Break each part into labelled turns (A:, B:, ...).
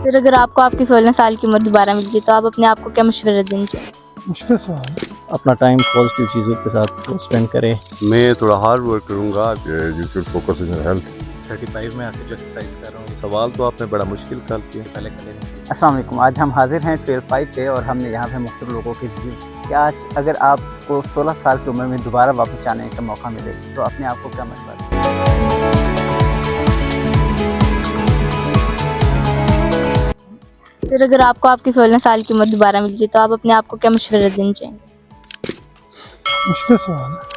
A: پھر اگر آپ کو آپ کی 16 سال کی عمر دوبارہ مل جائے تو آپ اپنے آپ کو کیا مشورہ دینا چاہیں گے؟
B: مشکل سوال ہے۔
C: اپنا ٹائم پازیٹیو چیزوں کے ساتھ اسپینڈ کرے۔
D: میں تھوڑا ہارڈ ورک کروں گا۔ You should focus on your health.
C: 35 میں آ کے جو ایکسرسائز کر رہا ہوں،
D: سوال تو آپ نے بڑا مشکل کر دیا۔
C: پہلے کرے نہیں۔
E: السلام علیکم، آج ہم حاضر ہیں 12 پہ اور ہم نے یہاں پہ مختلف لوگوں کے ویوز کہ آج اگر آپ کو 16 سال کی عمر میں دوبارہ واپس جانے کا موقع ملے تو اپنے آپ کو کیا مشورہ دیں؟
A: پھر اگر آپ کو آپ کی 16 سال کی عمر دوبارہ مل جائے تو آپ اپنے آپ کو کیا مشورہ دینا چاہیں گے؟
B: مشکل سوال ہے۔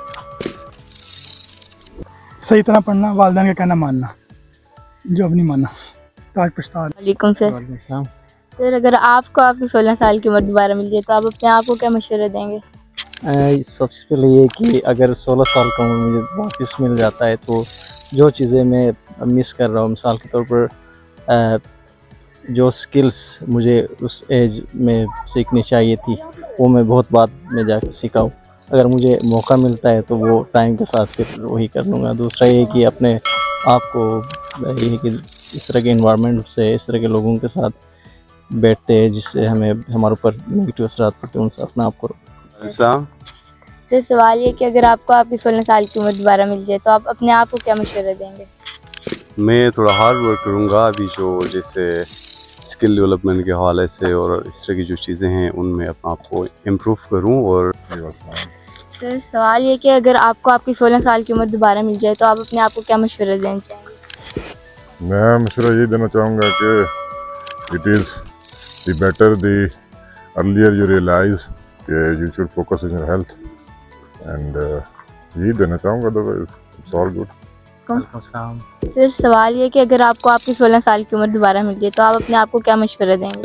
B: صحیح طرح پڑھنا، والدین کا کہنا ماننا، جو اب نہیں ماننا تاج پچھتا۔
A: وعلیکم سر۔
C: وعلیکم السلام۔
A: پھر اگر آپ کو آپ کی 16 سال کی عمر دوبارہ مل جائے تو آپ اپنے آپ کو کیا مشورہ دیں گے؟
C: سب سے پہلے یہ کہ اگر 16 سال کا عمر مجھے واپس مل جاتا ہے تو جو چیزیں میں مس کر رہا ہوں، مثال کے طور پر جو سکلز مجھے اس ایج میں سیکھنی چاہیے تھی وہ میں بہت بعد میں جا کے سیکھا ہوں۔ اگر مجھے موقع ملتا ہے تو وہ ٹائم کے ساتھ پھر وہی کر لوں گا۔ دوسرا یہ کہ اپنے آپ کو یہ کہ اس طرح کے انوائرمنٹ سے، اس طرح کے لوگوں کے ساتھ بیٹھتے ہیں جس سے ہمارے اوپر نگیٹو اثرات پڑتے ہیں، ان سے اپنے آپ کو
D: السلام۔
A: پھر سوال یہ کہ اگر آپ کو آپ کی 16 سال کی عمر دوبارہ مل جائے تو آپ اپنے آپ کو کیا مشورہ دیں گے؟
D: میں تھوڑا ہارڈ ورک کروں گا۔ ابھی جو جیسے اسکل ڈیولپمنٹ کے حوالے سے اور اس طرح کی جو چیزیں ہیں ان میں اپنا آپ کو امپروو کروں۔ اور
A: پھر سوال یہ کہ اگر آپ کو آپ کی 16 سال کی عمر دوبارہ مل جائے تو آپ اپنے آپ کو کیا مشورہ دینا چاہیں گے؟
F: میں مشورہ یہ دینا چاہوں گا کہ it is the better the earlier you realize کہ you should focus on your health and یہی دینا چاہوں گا۔ It's all good.
C: وعلیکم السلام۔
A: پھر سوال یہ کہ اگر آپ کو آپ کی 16 سال کی عمر دوبارہ مل جائے تو آپ اپنے آپ کو کیا مشورہ دیں گے؟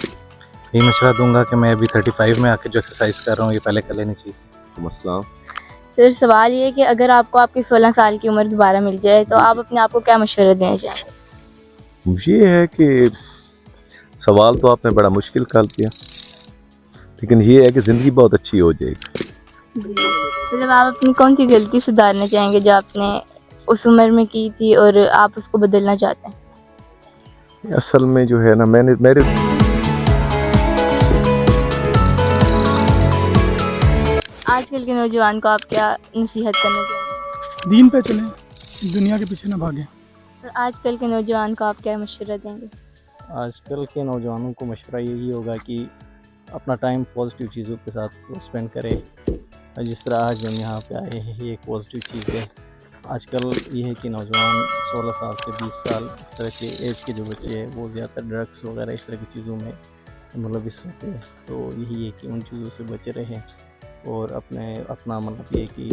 C: یہ مشورہ دوں گا کہ میں ابھی 35 میں آ کے جو ایکسرسائز کر رہا ہوں یہ پہلے کر لینی چاہیے۔
D: السلام۔
A: پھر سوال یہ کہ اگر آپ کو آپ کی 16 سال کی عمر دوبارہ مل جائے تو آپ اپنے آپ کو کیا مشورہ دینا چاہیں گے؟
D: یہ ہے کہ سوال تو آپ نے بڑا مشکل کر دیا، لیکن یہ ہے کہ زندگی بہت اچھی ہو جائے گی۔
A: مطلب آپ اپنی کون سی غلطی سدھارنا چاہیں گے جو آپ نے اس عمر میں کی تھی اور آپ اس کو بدلنا چاہتے ہیں؟
D: اصل میں جو ہے نا میرے
A: آج کل کے نوجوان کو آپ کیا نصیحت کرنا چاہیں گے؟
B: دین پہ چلیں، دنیا کے پیچھے نہ بھاگیں۔
A: اور آج کل کے نوجوان کو آپ کیا مشورہ دیں گے؟
C: آج کل کے نوجوانوں کو مشورہ یہی ہوگا کہ اپنا ٹائم پازیٹیو چیزوں کے ساتھ اسپینڈ کرے۔ جس طرح آج ہم یہاں پہ آئے ہیں یہ ایک پازیٹیو چیز ہے۔ آج کل یہ ہے کہ نوجوان 16 سال سے 20 سال اس طرح کے ایج کے جو بچے ہیں وہ زیادہ تر ڈرگس وغیرہ اس طرح کی چیزوں میں ملوث ہوتے ہیں، تو یہی ہے کہ ان چیزوں سے بچے رہیں اور اپنا مطلب یہ کہ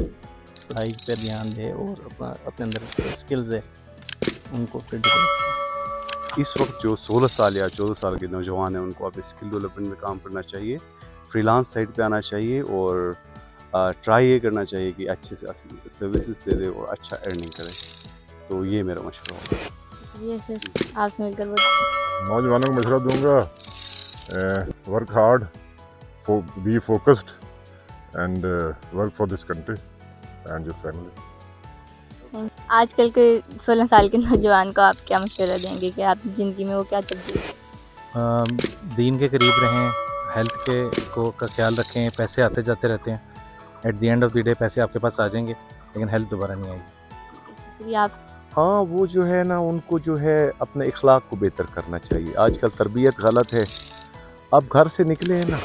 C: پڑھائی پہ دھیان دے اور اپنے اندر اسکلز ہے ان کو فٹ کرے۔
D: اس وقت جو 16 سال یا 14 سال کے نوجوان ہیں ان کو اپنے اسکل ڈیولپمنٹ میں کام کرنا چاہیے، فری لانس سائٹ پہ آنا چاہیے اور ٹرائی یہ کرنا چاہیے کہ اچھے سے سروسز دے دے اور اچھا ارننگ کرے۔ تو یہ میرا مشورہ ہوگا۔
A: یہ سر آپ سے مل کر بہت
F: نوجوانوں کو مشورہ دوں گا work hard, be focused and work for this country and your family.
A: آج کل کے 16 سال کے نوجوان کو آپ کیا مشورہ دیں گے کہ آپ کی زندگی میں وہ کیا تبدیل؟
C: دین کے قریب رہیں، ہیلتھ کا خیال رکھیں۔ پیسے آتے جاتے رہتے ہیں، at the end of the day پیسے آپ کے پاس آ جائیں گے لیکن ہیلتھ دوبارہ نہیں آئے گی۔
A: شکریہ آپ۔
D: ہاں وہ جو ہے نا ان کو جو ہے اپنے اخلاق کو بہتر کرنا چاہیے۔ آج کل تربیت غلط ہے۔ اب گھر سے نکلے ہیں نا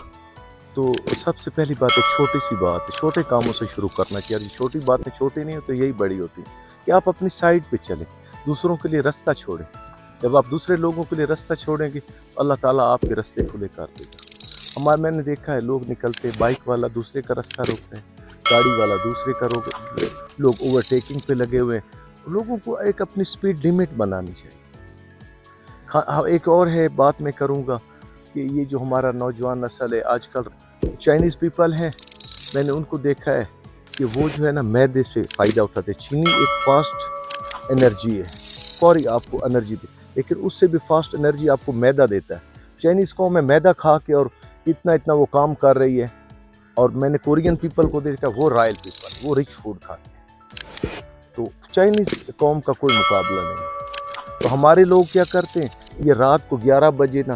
D: تو سب سے پہلی بات ایک چھوٹی سی بات ہے، چھوٹے کاموں سے شروع کرنا چاہیے۔ اور چھوٹی باتیں چھوٹی نہیں ہوتی، یہی بڑی ہوتی ہیں کہ آپ اپنی سائڈ پہ چلیں، دوسروں کے لیے رستہ چھوڑیں۔ جب آپ دوسرے لوگوں کے لیے رستہ چھوڑیں گے اللہ تعالیٰ آپ کے رستے کھلے کر دے گا۔ میں نے دیکھا ہے لوگ نکلتے، بائک والا دوسرے کا رستہ روکتے ہیں، گاڑی والا دوسرے کا روک، لوگ اوور ٹیکنگ پہ لگے ہوئے ہیں۔ لوگوں کو ایک اپنی سپیڈ لمٹ بنانی چاہیے۔ ایک اور ہے بات میں کروں گا کہ یہ جو ہمارا نوجوان نسل ہے آج کل چائنیز پیپل ہیں، میں نے ان کو دیکھا ہے کہ وہ جو ہے نا میدے سے فائدہ اٹھاتے ہیں۔ چینی ایک فاسٹ انرجی ہے، فوری آپ کو انرجی دے، لیکن اس سے بھی فاسٹ انرجی آپ کو میدا دیتا ہے۔ چائنیز قوم میں میدا کھا کے اور اتنا وہ کام کر رہی ہے، اور میں نے کورین پیپل کو دیکھا وہ رائل پیپل، وہ رچ فوڈ کھاتے ہیں۔ تو چائنیز قوم کا کوئی مقابلہ نہیں۔ تو ہمارے لوگ کیا کرتے ہیں، یہ رات کو 11 بجے نا